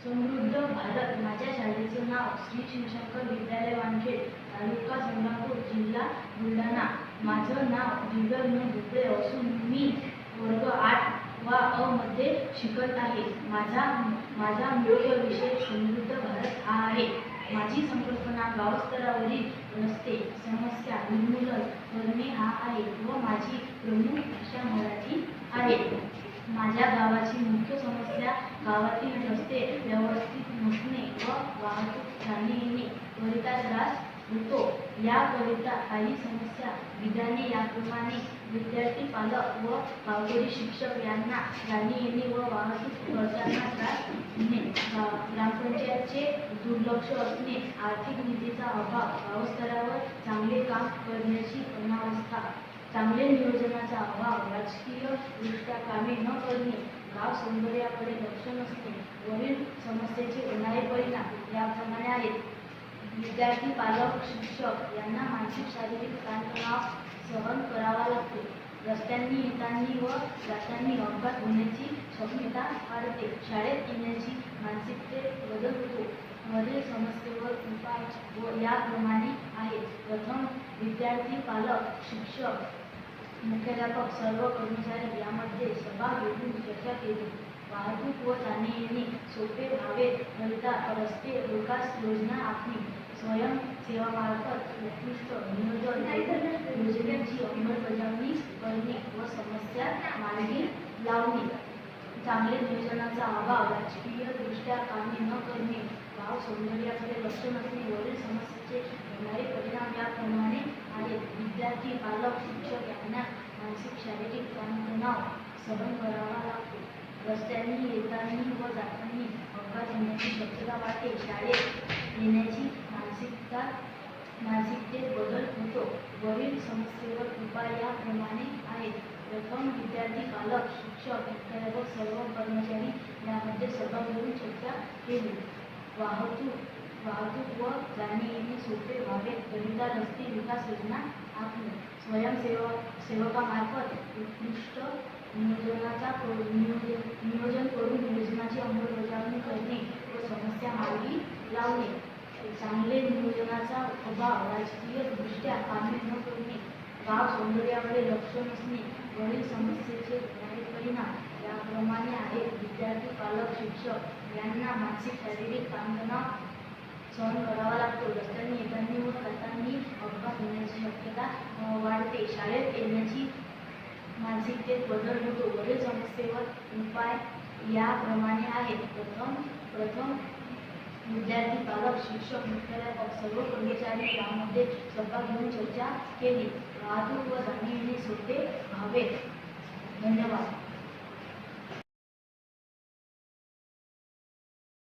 समृद्ध भारत माझ्या शाळेचे नाव श्री शिवशंकर विद्यालय वानखेड, तालुका संगमपूर, जिल्हा बुलढाणा। माझं नाव दिव्यज्ञ भोपळे असून मी वर्ग 8 वा अ मध्ये शिकत आहे। माझा मुख्य विषय समृद्ध भारत हा आहे। माझी संकल्पना गावस्तरावरील रस्ते समस्या निर्मूलन करणे हा आहे व माझी प्रमुख भाषा मराठी आहे। माझ्या गावाची मुख्य समस्या गावातील रस्ते व्यवस्थित नसणे व वाहतूक जाणे येणे करिता त्रास होतो। याकरिता काही समस्या विधाने याप्रमाणे विद्यार्थी पालक व गावकरी शिक्षक यांना जाणे येणे व वाहतूक करताना त्रास होणे, ग्रामपंचायतचे दुर्लक्ष असणे, आर्थिक निधीचा अभाव, गावस्तरावर चांगले काम करण्याची अनावस्था, चांगले नियोजनाचा अभाव, राजकीय दृष्ट्या कामे न करणे, गाव सौंदर्याकडे लक्ष नसणे, वरील समस्येचे होणारे परिणाम याप्रमाणे आहेत। विद्यार्थी पालक शिक्षक यांना मानसिक शारीरिक ताणतणाव सहन करावा लागतो। रस्त्यांनी येताना व जाताना अपघात होण्याची शक्यता वाढते। शाळेत येण्याची मानसिकतेत बदल होतो। वरील समस्येवर उपाय याप्रमाणे आहेत। प्रथम, विद्यार्थी पालक शिक्षक मुख्याध्यापक सर्व कर्मचारी यामध्ये सभा घेऊन चर्चा केली। वाहतूक व जाणे येणे सोपे व्हावे करिता रस्ते विकास योजना आखणे, स्वयंसेवामार्फत उत्कृष्ट नियोजन योजनेची अंमलबजावणी करणे व समस्या मार्गी लावणे, चांगले नियोजनाचा अभाव, राजकीय दृष्ट्या कामे न करणे, गाव सौंदर्याकडे लक्ष नसणे, वरील समस्येचे होणारे परिणाम याप्रमाणे आहेत। विद्यार्थी पालक शिक्षक यांना मानसिक शारीरिक ताणतणाव सहन करावा लागतो। रस्त्यांनी येताना व जाताना अपघात होण्याची शक्यता वाढते। शाळेत येण्याची मानसिकतेत बदल होतो। वरील समस्येवर उपाय याप्रमाणे आहेत। प्रथम, विद्यार्थी पालक शिक्षक मुख्याध्यापक सर्व कर्मचारी यामध्ये सभा घेऊन चर्चा केली। वाहतूक व जाणे येणे सोपे व्हावे करिता रस्ते विकास योजना आखणे, स्वयंसेवकामार्फत उत्कृष्ट नियोजन करून योजनाची अंमलबजावणी करणे व समस्या मार्गी लावणे, चांगले नियोजनाचा अभाव, राजकीय दृष्ट्या कामे न करणे, गाव सौंदर्याकडे लक्ष नसणे, वरील समस्येचे होणारे परिणाम याप्रमाणे आहेत। विद्यार्थी पालक शिक्षक यांना मानसिक शारीरिक ताणतणाव सहन करावा लागतो। रस्त्यांनी येताना व जाताना अपघात होण्याची शक्यता वाढते। शाळेत येण्याची मानसिकतेत बदल होतो। वरील समस्येवर उपाय याप्रमाणे आहेत। प्रथम, विद्यार्थी पालक शिक्षक मुख्याध्यापक सर्व कर्मचारी यामध्ये सभा घेऊन चर्चा केली। वाहतूक व जाणे येणे सोपे व्हावे। धन्यवाद।